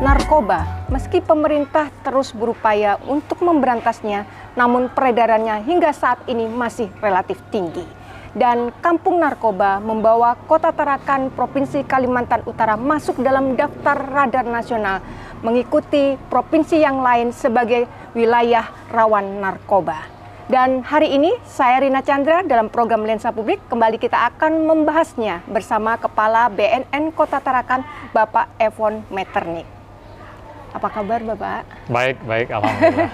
Narkoba, meski pemerintah terus berupaya untuk memberantasnya, namun peredarannya hingga saat ini masih relatif tinggi. Dan Kampung Narkoba membawa Kota Tarakan, Provinsi Kalimantan Utara masuk dalam daftar radar nasional, mengikuti provinsi yang lain sebagai wilayah rawan narkoba. Dan hari ini saya Rina Chandra dalam program Lensa Publik kembali kita akan membahasnya bersama Kepala BNN Kota Tarakan, Bapak Evon Metternich. Apa kabar Bapak? Baik, alhamdulillah.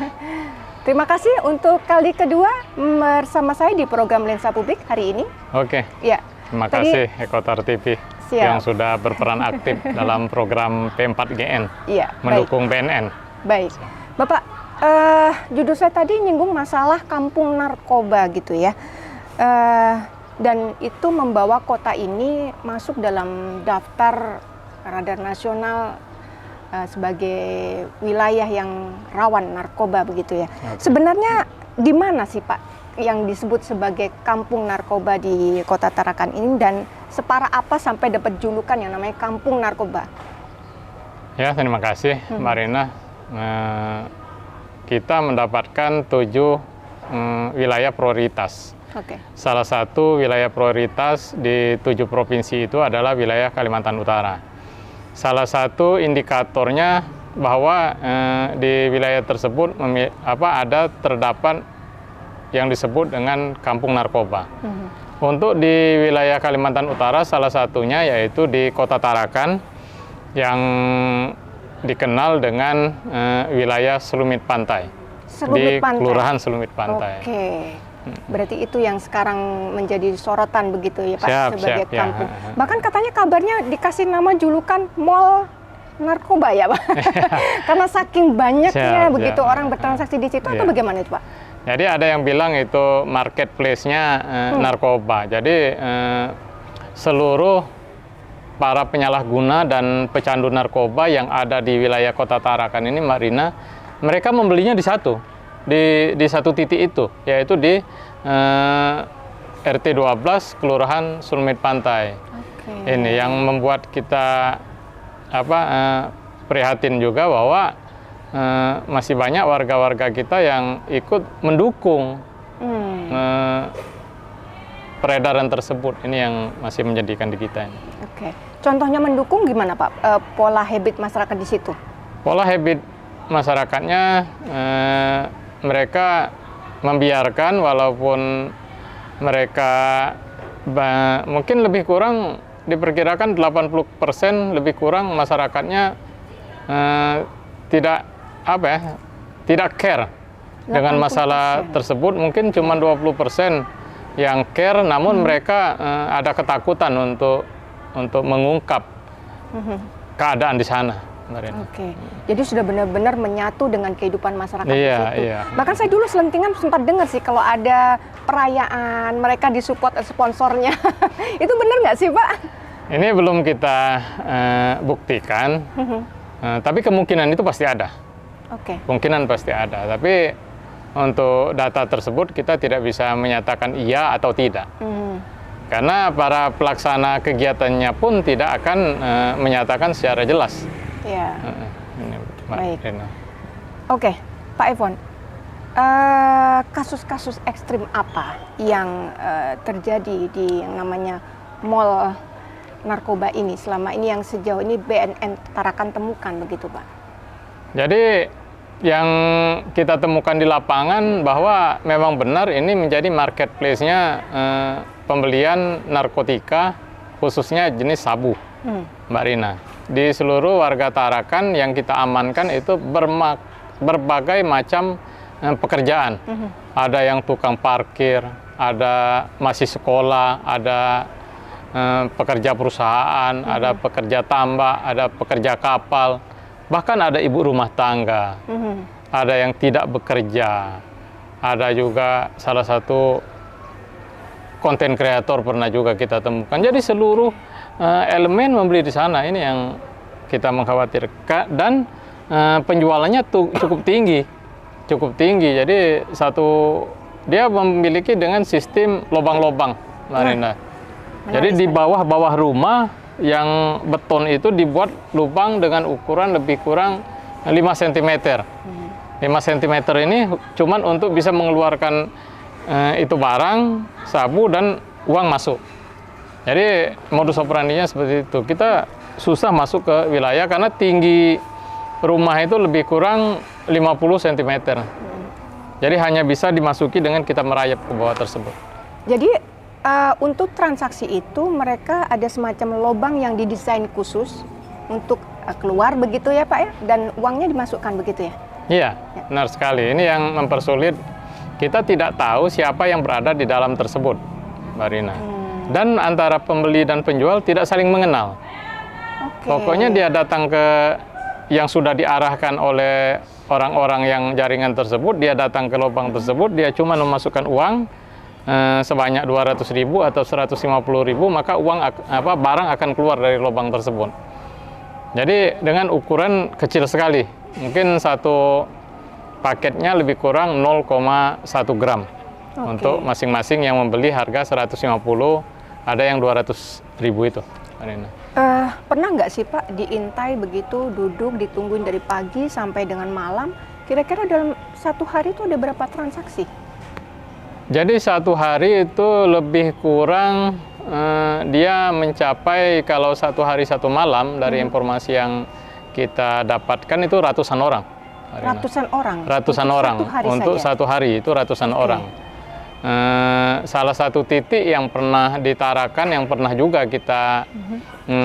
Terima kasih untuk kali kedua bersama saya di program Lensa Publik hari ini. Oke. Ya. Terima kasih Ekotar TV yang sudah berperan aktif dalam program P4GN ya, mendukung BNN. Baik. Bapak, judul saya tadi nyinggung masalah kampung narkoba gitu ya. Dan itu membawa kota ini masuk dalam daftar radar nasional sebagai wilayah yang rawan narkoba begitu ya. Okay. Sebenarnya di mana sih Pak yang disebut sebagai kampung narkoba di Kota Tarakan ini dan separah apa sampai dapat julukan yang namanya kampung narkoba? Ya, terima kasih Mbak Rina. Kita mendapatkan 7 wilayah prioritas. Okay. Salah satu wilayah prioritas di 7 provinsi itu adalah wilayah Kalimantan Utara. Salah satu indikatornya bahwa di wilayah tersebut terdapat yang disebut dengan kampung narkoba. Untuk di wilayah Kalimantan Utara salah satunya yaitu di Kota Tarakan yang dikenal dengan wilayah Selumit Pantai. Selumit Pantai. Kelurahan Selumit Pantai. Oke. Berarti itu yang sekarang menjadi sorotan begitu ya Pak sebagai kampung. Ya. Bahkan katanya kabarnya dikasih nama julukan Mall Narkoba ya Pak. Karena saking banyaknya begitu orang bertransaksi di situ atau bagaimana itu Pak? Jadi ada yang bilang itu marketplace-nya narkoba. Jadi seluruh para penyalahguna dan pecandu narkoba yang ada di wilayah Kota Tarakan ini Mbak Rina, mereka membelinya di satu titik itu, yaitu di RT 12 Kelurahan Selumit Pantai. Okay. Ini yang membuat kita prihatin juga bahwa masih banyak warga-warga kita yang ikut mendukung peredaran tersebut. Ini yang masih menjadikan di kita ini. Oke. Contohnya mendukung gimana Pak? Pola habit masyarakat di situ? Pola habit masyarakatnya mereka membiarkan walaupun mereka mungkin lebih kurang diperkirakan 80% lebih kurang masyarakatnya tidak care dengan masalah tersebut. Mungkin cuma 20% yang care, namun mereka ada ketakutan untuk mengungkap keadaan di sana. Oke, jadi sudah benar-benar menyatu dengan kehidupan masyarakat di situ. Iya. Bahkan saya dulu selentingan sempat dengar sih kalau ada perayaan mereka disupport sponsornya. Itu benar nggak sih Pak? Ini belum kita buktikan, tapi kemungkinan itu pasti ada. Oke. Kemungkinan pasti ada, tapi untuk data tersebut kita tidak bisa menyatakan iya atau tidak. Karena para pelaksana kegiatannya pun tidak akan menyatakan secara jelas. Ya. Baik. Oke, Pak Evon, kasus-kasus ekstrim apa yang terjadi di yang namanya mall narkoba ini selama ini yang sejauh ini BNN Tarakan temukan begitu Pak? Jadi yang kita temukan di lapangan bahwa memang benar ini menjadi marketplace-nya pembelian narkotika khususnya jenis sabu, Mbak Rina. Di seluruh warga Tarakan yang kita amankan itu berbagai macam pekerjaan. Ada yang tukang parkir, ada masih sekolah, ada pekerja perusahaan, ada pekerja tambak, ada pekerja kapal, bahkan ada ibu rumah tangga, ada yang tidak bekerja, ada juga salah satu konten kreator pernah juga kita temukan. Jadi seluruh elemen membeli di sana, ini yang kita mengkhawatirkan, dan penjualannya cukup tinggi. Jadi dia memiliki dengan sistem lubang-lubang, Marina. Jadi di bawah rumah yang beton itu dibuat lubang dengan ukuran lebih kurang 5 cm. 5 cm ini cuman untuk bisa mengeluarkan itu barang, sabu, dan uang masuk. Jadi modus operandinya seperti itu. Kita susah masuk ke wilayah karena tinggi rumah itu lebih kurang 50 cm. Jadi hanya bisa dimasuki dengan kita merayap ke bawah tersebut. Jadi untuk transaksi itu mereka ada semacam lubang yang didesain khusus untuk keluar begitu ya Pak ya? Dan uangnya dimasukkan begitu ya? Iya, benar sekali. Ini yang mempersulit. Kita tidak tahu siapa yang berada di dalam tersebut, Mbak Rina. Dan antara pembeli dan penjual tidak saling mengenal. Pokoknya dia datang ke yang sudah diarahkan oleh orang-orang yang jaringan tersebut, dia datang ke lubang tersebut, dia cuma memasukkan uang sebanyak 200.000 atau 150.000, maka barang akan keluar dari lubang tersebut. Jadi dengan ukuran kecil sekali, mungkin satu paketnya lebih kurang 0,1 gram. Untuk masing-masing yang membeli harga 150, ada yang 200.000 itu. Pernah nggak sih Pak diintai begitu, duduk ditungguin dari pagi sampai dengan malam? Kira-kira dalam satu hari itu ada berapa transaksi? Jadi satu hari itu lebih kurang dia mencapai, kalau satu hari satu malam dari informasi yang kita dapatkan itu ratusan orang. Ratusan orang? Ratusan orang. Untuk satu hari itu ratusan orang. Salah satu titik yang pernah ditarakan, yang pernah juga kita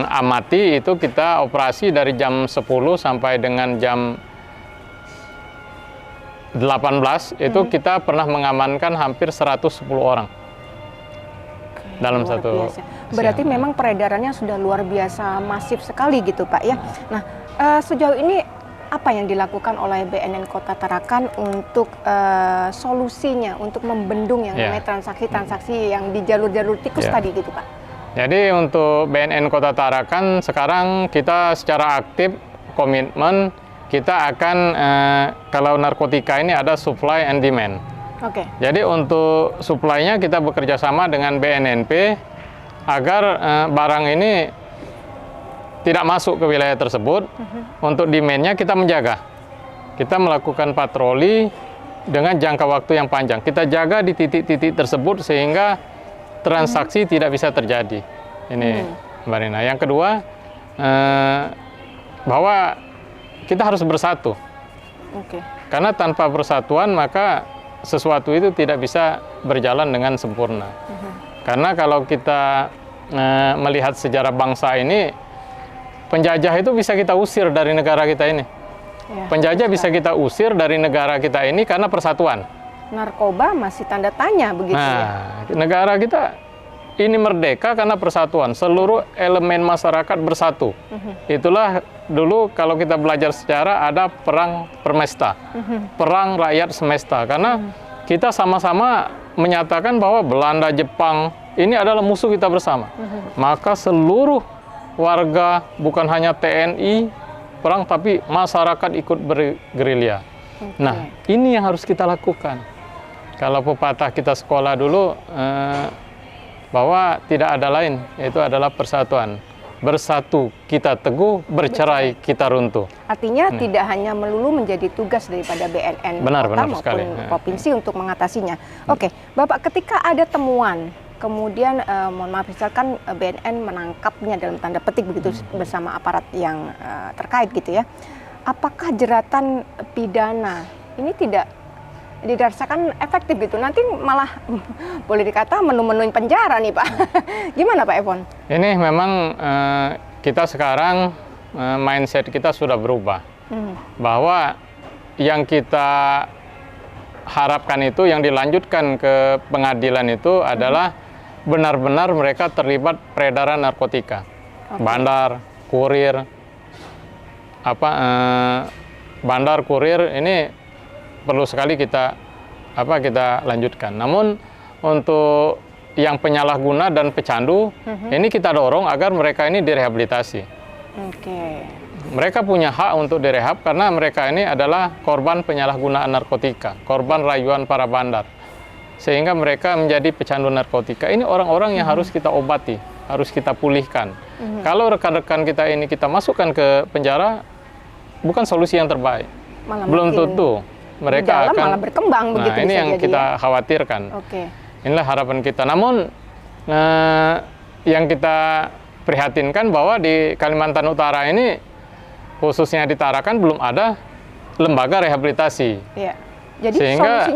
amati, itu kita operasi dari jam 10 sampai dengan jam 18, itu kita pernah mengamankan hampir 110 orang. Dalam satu biasa. Berarti memang peredarannya sudah luar biasa masif sekali gitu Pak ya. Nah, sejauh ini apa yang dilakukan oleh BNN Kota Tarakan untuk solusinya untuk membendung yang namanya transaksi-transaksi yang di jalur-jalur tikus tadi gitu Pak? Jadi untuk BNN Kota Tarakan sekarang kita secara aktif komitmen kita akan kalau narkotika ini ada supply and demand. Jadi untuk supply-nya kita bekerja sama dengan BNNP agar barang ini tidak masuk ke wilayah tersebut. Untuk demand-nya kita menjaga. Kita melakukan patroli dengan jangka waktu yang panjang. Kita jaga di titik-titik tersebut sehingga transaksi tidak bisa terjadi. Ini Mbak Rina. Yang kedua, bahwa kita harus bersatu. Karena tanpa persatuan maka sesuatu itu tidak bisa berjalan dengan sempurna. Karena kalau kita melihat sejarah bangsa ini, penjajah itu bisa kita usir dari negara kita ini. Penjajah bisa kita usir dari negara kita ini karena persatuan. Narkoba masih tanda tanya begitu ya. Negara kita ini merdeka karena persatuan. Seluruh elemen masyarakat bersatu. Itulah dulu kalau kita belajar sejarah ada perang permesta. Perang rakyat semesta. Karena kita sama-sama menyatakan bahwa Belanda, Jepang ini adalah musuh kita bersama. Maka seluruh warga, bukan hanya TNI perang, tapi masyarakat ikut bergerilya. Nah, ini yang harus kita lakukan. Kalau pepatah kita sekolah dulu, bahwa tidak ada lain, yaitu adalah persatuan. Bersatu kita teguh, bercerai kita runtuh. Artinya tidak hanya melulu menjadi tugas daripada BNN Kota maupun provinsi untuk mengatasinya. Oke, Bapak, ketika ada temuan, kemudian mohon maaf misalkan BNN menangkapnya dalam tanda petik begitu bersama aparat yang terkait gitu ya, apakah jeratan pidana ini tidak dirasakan efektif gitu? Nanti malah boleh dikata menu-menuin penjara nih Pak. Gimana Pak Evon? Ini memang kita sekarang mindset kita sudah berubah. Bahwa yang kita harapkan itu, yang dilanjutkan ke pengadilan itu adalah benar-benar mereka terlibat peredaran narkotika, bandar, kurir, bandar, kurir ini perlu sekali kita lanjutkan. Namun untuk yang penyalahguna dan pecandu, ini kita dorong agar mereka ini direhabilitasi. Mereka punya hak untuk direhab karena mereka ini adalah korban penyalahgunaan narkotika, korban rayuan para bandar. Sehingga mereka menjadi pecandu narkotika. Ini orang-orang yang harus kita obati, harus kita pulihkan. Kalau rekan-rekan kita ini kita masukkan ke penjara, bukan solusi yang terbaik. Belum tentu mereka akan malah berkembang begitu. Ini yang kita khawatirkan. Inilah harapan kita. Namun yang kita prihatinkan bahwa di Kalimantan Utara ini, khususnya di Tarakan, belum ada lembaga rehabilitasi. Jadi sehingga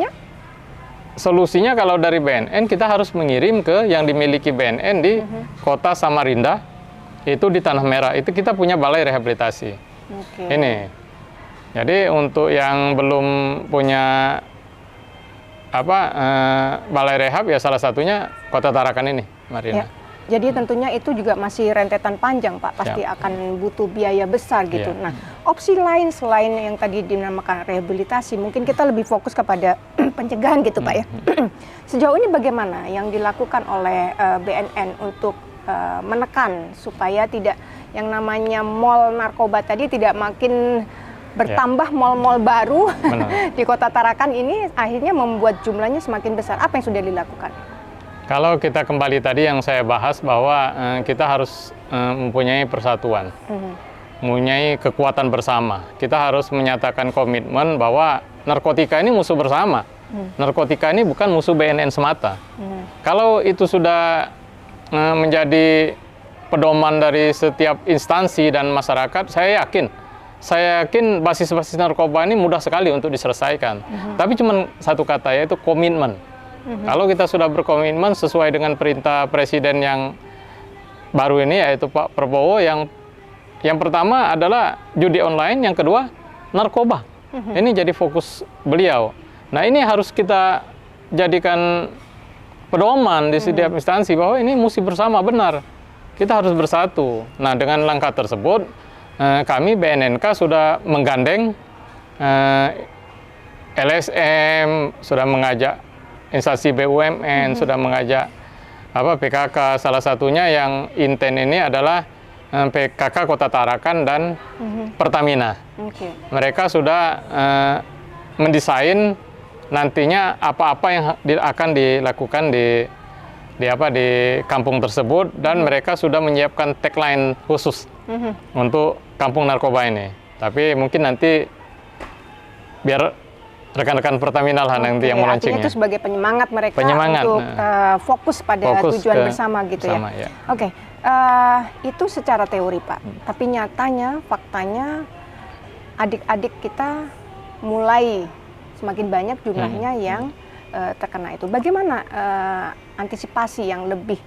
solusinya kalau dari BNN kita harus mengirim ke yang dimiliki BNN di Kota Samarinda, itu di Tanah Merah. Itu kita punya balai rehabilitasi. Ini. Jadi untuk yang belum punya balai rehab, ya salah satunya Kota Tarakan ini, Marina. Jadi tentunya itu juga masih rentetan panjang, Pak. Pasti akan butuh biaya besar gitu. Nah, opsi lain selain yang tadi dinamakan rehabilitasi, mungkin kita lebih fokus kepada pencegahan gitu, Pak ya. Sejauh ini bagaimana yang dilakukan oleh BNN untuk menekan supaya tidak yang namanya mall narkoba tadi tidak makin bertambah mall-mall baru di Kota Tarakan ini akhirnya membuat jumlahnya semakin besar. Apa yang sudah dilakukan? Kalau kita kembali tadi yang saya bahas bahwa kita harus mempunyai persatuan, mempunyai kekuatan bersama. Kita harus menyatakan komitmen bahwa narkotika ini musuh bersama. Narkotika ini bukan musuh BNN semata. Kalau itu sudah menjadi pedoman dari setiap instansi dan masyarakat, saya yakin basis-basis narkoba ini mudah sekali untuk diselesaikan. Tapi cuma satu kata, yaitu komitmen. Kalau kita sudah berkomitmen sesuai dengan perintah Presiden yang baru ini, yaitu Pak Prabowo, yang pertama adalah judi online, yang kedua narkoba. Ini jadi fokus beliau. Nah, ini harus kita jadikan pedoman di setiap instansi bahwa ini mesti bersama, benar. Kita harus bersatu. Nah, dengan langkah tersebut, kami BNNK sudah menggandeng LSM, sudah mengajak instansi BUMN, sudah mengajak PKK. Salah satunya yang intent ini adalah PKK Kota Tarakan dan Pertamina. Mereka sudah mendesain nantinya apa-apa yang akan dilakukan di kampung tersebut, dan mereka sudah menyiapkan tagline khusus untuk kampung narkoba ini. Tapi mungkin nanti biar rekan-rekan Pertamina lah nanti yang melaunchingnya. Itu sebagai penyemangat mereka untuk fokus pada tujuan bersama gitu bersama, ya. Itu secara teori, Pak. Tapi nyatanya, faktanya, adik-adik kita mulai semakin banyak jumlahnya yang terkena itu. Bagaimana antisipasi yang lebih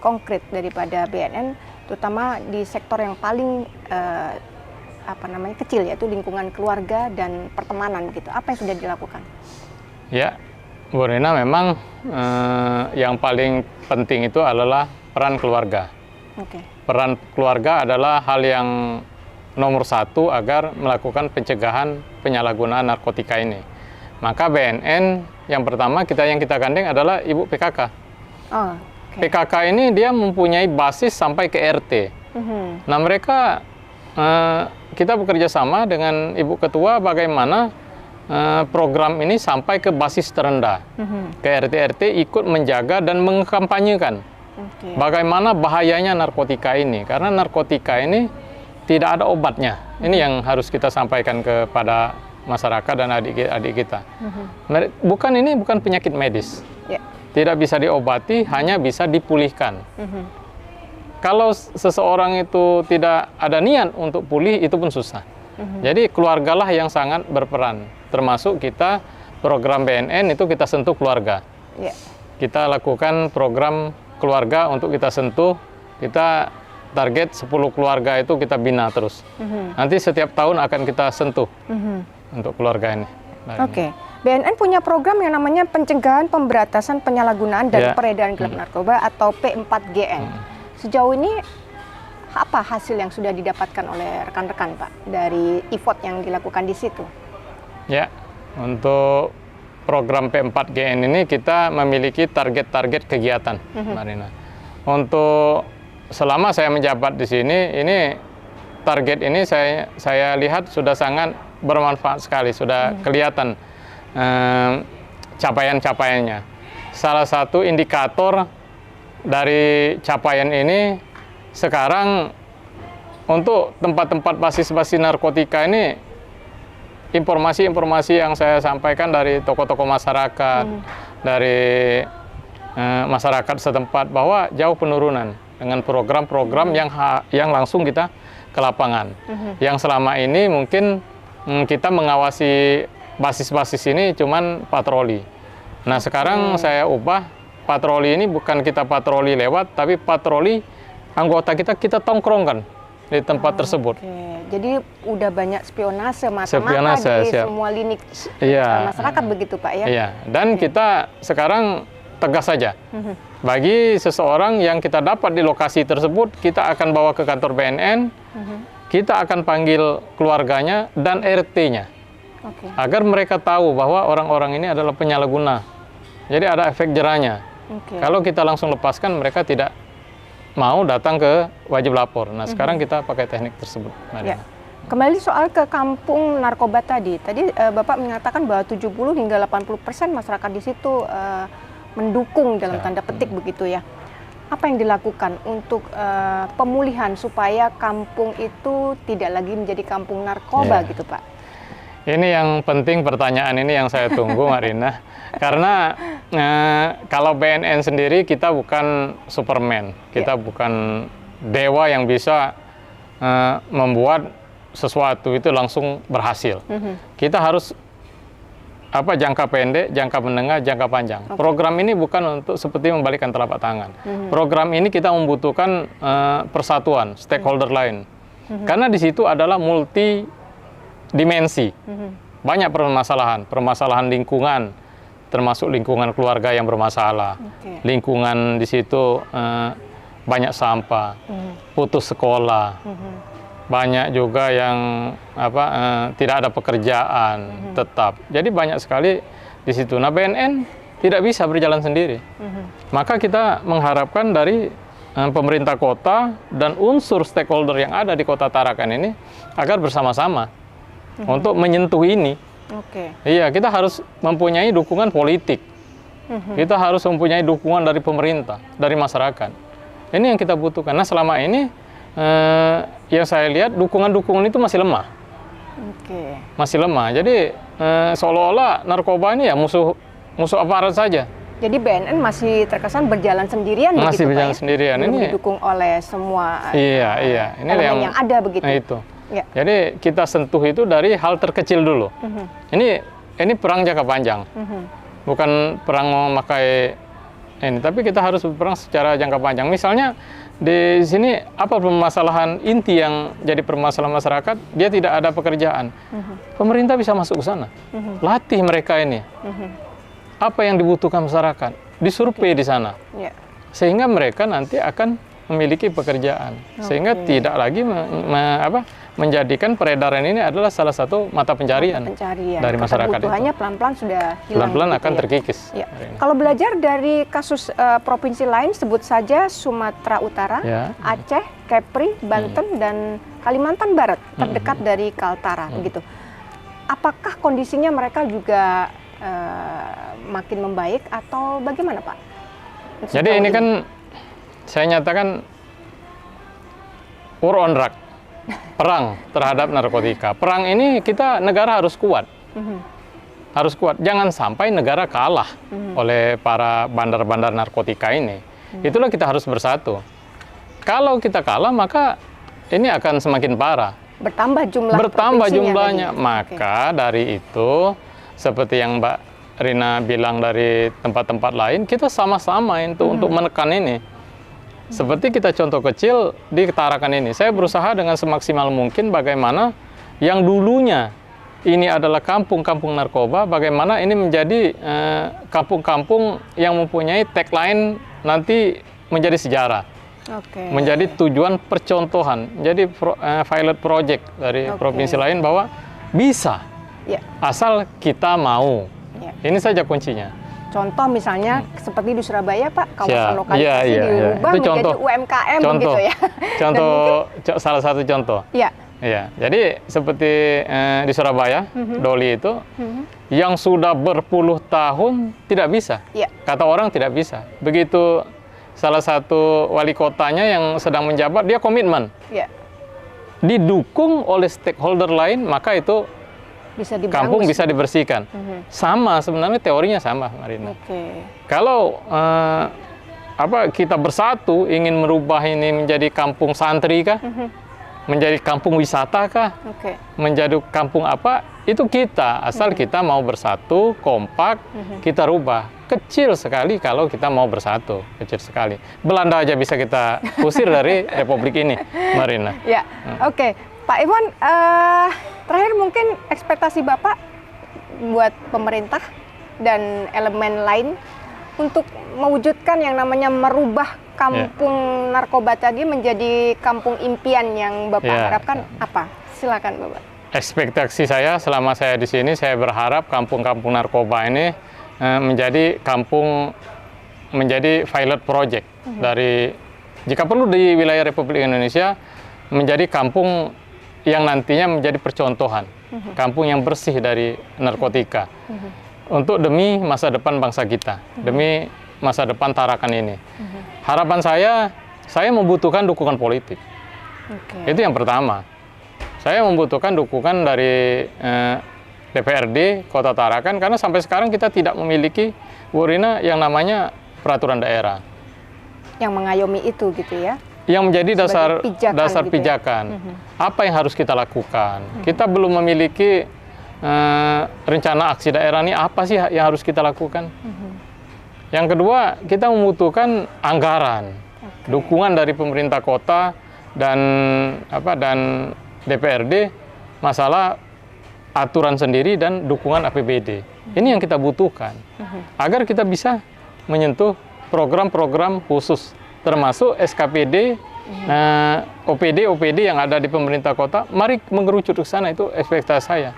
konkret daripada BNN, terutama di sektor yang paling kecil, yaitu lingkungan keluarga dan pertemanan gitu. Apa yang sudah dilakukan? Ya, Bu Rina, memang yang paling penting itu adalah peran keluarga. Peran keluarga adalah hal yang nomor satu agar melakukan pencegahan penyalahgunaan narkotika ini. Maka BNN yang pertama yang kita gandeng adalah Ibu PKK. PKK ini dia mempunyai basis sampai ke RT. Nah, mereka kita bekerja sama dengan Ibu Ketua bagaimana program ini sampai ke basis terendah, ke RT-RT, ikut menjaga dan mengkampanyekan bagaimana bahayanya narkotika ini. Karena narkotika ini tidak ada obatnya. Ini yang harus kita sampaikan kepada masyarakat dan adik-adik kita. Ini bukan penyakit medis, tidak bisa diobati, hanya bisa dipulihkan. Kalau seseorang itu tidak ada niat untuk pulih, itu pun susah. Jadi keluargalah yang sangat berperan. Termasuk kita, program BNN itu kita sentuh keluarga. Kita lakukan program keluarga untuk kita sentuh. Kita target 10 keluarga itu kita bina terus. Nanti setiap tahun akan kita sentuh untuk keluarga ini. BNN punya program yang namanya Pencegahan Pemberantasan Penyalahgunaan dan Peredaran Gelap Narkoba atau P4GN. Sejauh ini apa hasil yang sudah didapatkan oleh rekan-rekan Pak dari effort yang dilakukan di situ? Ya, untuk program P4GN ini kita memiliki target-target kegiatan, Marina. Untuk selama saya menjabat di sini, ini target ini saya lihat sudah sangat bermanfaat sekali, sudah kelihatan capaian-capaiannya. Salah satu indikator dari capaian ini sekarang untuk tempat-tempat basis-basis narkotika ini, informasi-informasi yang saya sampaikan dari tokoh-tokoh masyarakat, dari masyarakat setempat bahwa jauh penurunan dengan program-program yang langsung kita ke lapangan. Yang selama ini mungkin kita mengawasi basis-basis ini cuman patroli. Nah sekarang saya ubah patroli ini bukan kita patroli lewat, tapi patroli anggota kita tongkrongkan di tempat tersebut. Jadi udah banyak spionase mata-mata di semua lini masyarakat begitu Pak ya? Iya, dan kita sekarang tegas saja. Bagi seseorang yang kita dapat di lokasi tersebut, kita akan bawa ke kantor BNN, kita akan panggil keluarganya dan RT-nya. Agar mereka tahu bahwa orang-orang ini adalah penyalahguna. Jadi ada efek jerahnya. Kalau kita langsung lepaskan, mereka tidak mau datang ke wajib lapor. Nah, sekarang kita pakai teknik tersebut. Ya. Kembali soal ke kampung narkoba tadi. Tadi Bapak menyatakan bahwa 70 hingga 80% masyarakat di situ mendukung dalam tanda petik begitu ya. Apa yang dilakukan untuk pemulihan supaya kampung itu tidak lagi menjadi kampung narkoba gitu Pak? Ini yang penting, pertanyaan ini yang saya tunggu Marina. Karena kalau BNN sendiri kita bukan Superman, kita bukan dewa yang bisa membuat sesuatu itu langsung berhasil. Kita harus jangka pendek, jangka menengah, jangka panjang. Program ini bukan untuk seperti membalikkan telapak tangan. Program ini kita membutuhkan persatuan stakeholder lain. Karena di situ adalah multi dimensi. Banyak permasalahan lingkungan, termasuk lingkungan keluarga yang bermasalah. Lingkungan di situ banyak sampah, putus sekolah. Banyak juga yang tidak ada pekerjaan tetap. Jadi banyak sekali di situ. Nah, BNN tidak bisa berjalan sendiri. Maka kita mengharapkan dari pemerintah kota dan unsur stakeholder yang ada di Kota Tarakan ini agar bersama-sama untuk menyentuh ini. Iya, kita harus mempunyai dukungan politik. Kita harus mempunyai dukungan dari pemerintah, dari masyarakat. Ini yang kita butuhkan. Nah, selama ini yang saya lihat dukungan-dukungan itu masih lemah. Masih lemah. Jadi seolah-olah narkoba ini ya musuh aparat saja. Jadi BNN masih terkesan berjalan sendirian masih begitu berjalan Pak ya? sendirian. Belum ini didukung oleh semua ini elemen yang ada begitu. Nah itu. Jadi kita sentuh itu dari hal terkecil dulu. Ini perang jangka panjang. Bukan perang memakai ini, tapi kita harus berperang secara jangka panjang. Misalnya di sini apa permasalahan inti yang jadi permasalahan masyarakat? Dia tidak ada pekerjaan. Pemerintah bisa masuk ke sana, latih mereka ini. Apa yang dibutuhkan masyarakat? Disurvei di sana, sehingga mereka nanti akan memiliki pekerjaan, sehingga tidak lagi menjadikan peredaran ini adalah salah satu mata pencarian dari masyarakat. Kebutuhannya pelan-pelan sudah hilang. Pelan-pelan akan terkikis. Kalau belajar dari kasus provinsi lain, sebut saja Sumatera Utara, Aceh, Kepri, Banten, dan Kalimantan Barat, terdekat dari Kaltara, begitu. Apakah kondisinya mereka juga makin membaik atau bagaimana, Pak? Jadi ini kan saya nyatakan war on drug, perang terhadap narkotika. Perang ini negara harus kuat. Harus kuat. Jangan sampai negara kalah oleh para bandar-bandar narkotika ini. Itulah kita harus bersatu. Kalau kita kalah, maka ini akan semakin parah. Bertambah jumlahnya. Maka dari itu, seperti yang Mbak Rina bilang dari tempat-tempat lain, kita sama-sama untuk menekan ini. Seperti kita contoh kecil di Tarakan ini, saya berusaha dengan semaksimal mungkin bagaimana yang dulunya ini adalah kampung-kampung narkoba, bagaimana ini menjadi kampung-kampung yang mempunyai tagline nanti menjadi sejarah, menjadi tujuan percontohan, menjadi pilot project dari provinsi lain bahwa bisa, asal kita mau. Ini saja kuncinya. Contoh misalnya seperti di Surabaya, Pak, kawasan lokalisasi diubah itu menjadi UMKM gitu ya. Contoh, salah satu contoh. Ya, jadi seperti di Surabaya, Doli itu, yang sudah berpuluh tahun tidak bisa. Kata orang tidak bisa. Begitu salah satu wali kotanya yang sedang menjabat, dia komitmen. Didukung oleh stakeholder lain, maka itu kampung bisa dibersihkan. Sama sebenarnya, teorinya sama, Marina. Kalau kita bersatu ingin merubah ini menjadi kampung santri kah? Menjadi kampung wisata kah? Menjadi kampung apa? Itu kita, asal kita mau bersatu, kompak, kita rubah. Kecil sekali kalau kita mau bersatu, kecil sekali. Belanda aja bisa kita usir dari republik ini, Marina. Pak Iwan, terakhir mungkin ekspektasi Bapak buat pemerintah dan elemen lain untuk mewujudkan yang namanya merubah kampung narkoba tadi menjadi kampung impian yang Bapak harapkan apa? Silakan Bapak. Ekspektasi saya selama saya di sini, saya berharap kampung-kampung narkoba ini menjadi pilot project dari, jika perlu di wilayah Republik Indonesia, menjadi kampung yang nantinya menjadi percontohan, kampung yang bersih dari narkotika, untuk demi masa depan bangsa kita, demi masa depan Tarakan ini. Harapan saya membutuhkan dukungan politik. Itu yang pertama. Saya membutuhkan dukungan dari DPRD Kota Tarakan, karena sampai sekarang kita tidak memiliki, Bu Rina, yang namanya peraturan daerah. Yang mengayomi itu gitu ya? Yang menjadi dasar pijakan. Apa yang harus kita lakukan? Kita belum memiliki rencana aksi daerah ini, apa sih yang harus kita lakukan? Yang kedua, kita membutuhkan anggaran, dukungan dari pemerintah kota dan DPRD, masalah aturan sendiri dan dukungan APBD. Ini yang kita butuhkan agar kita bisa menyentuh program-program khusus, termasuk SKPD, OPD yang ada di pemerintah kota. Mari mengerucut ke sana, itu ekspektasi saya.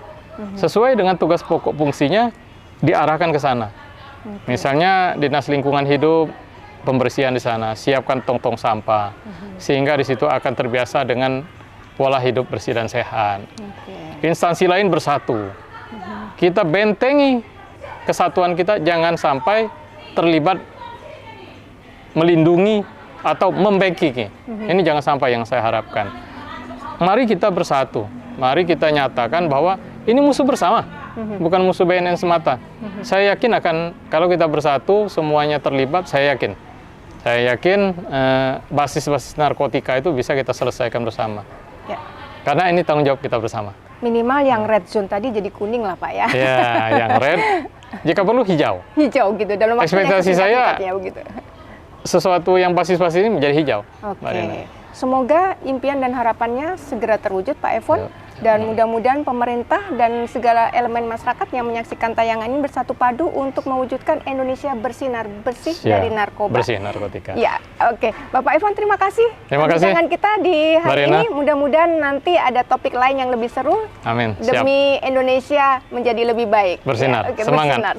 Sesuai dengan tugas pokok fungsinya, diarahkan ke sana. Misalnya Dinas Lingkungan Hidup, pembersihan di sana, siapkan tong-tong sampah, sehingga di situ akan terbiasa dengan pola hidup bersih dan sehat. Instansi lain bersatu. Kita bentengi kesatuan kita, jangan sampai terlibat melindungi atau membackingi. Ini jangan sampai yang saya harapkan. Mari kita bersatu. Mari kita nyatakan bahwa ini musuh bersama, bukan musuh BNN semata. Saya yakin kalau kita bersatu, semuanya terlibat, saya yakin basis-basis narkotika itu bisa kita selesaikan bersama. Karena ini tanggung jawab kita bersama. Minimal yang red zone tadi jadi kuning lah, Pak ya. Ya, yang red, jika perlu hijau. Hijau gitu, dalam ekspektasi saya begitu. Sesuatu yang basis-basis ini menjadi hijau. Semoga impian dan harapannya segera terwujud, Pak Evon. Dan mudah-mudahan pemerintah dan segala elemen masyarakat yang menyaksikan tayangan ini bersatu padu untuk mewujudkan Indonesia bersih dari narkoba. Bersih narkotika. Ya, Bapak Evon, terima kasih. Terima kasih. Perbincangan kita di hari ini. Mudah-mudahan nanti ada topik lain yang lebih seru. Amin. Demi Indonesia menjadi lebih baik. Bersinar.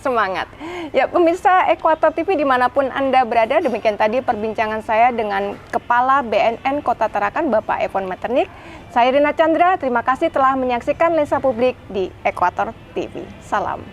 Semangat. Ya, pemirsa Ekuator TV dimanapun Anda berada, demikian tadi perbincangan saya dengan Kepala BNN Kota Tarakan, Bapak Evon Metternich. Saya Rina Chandra, terima kasih telah menyaksikan Lensa Publik di Ekuator TV. Salam.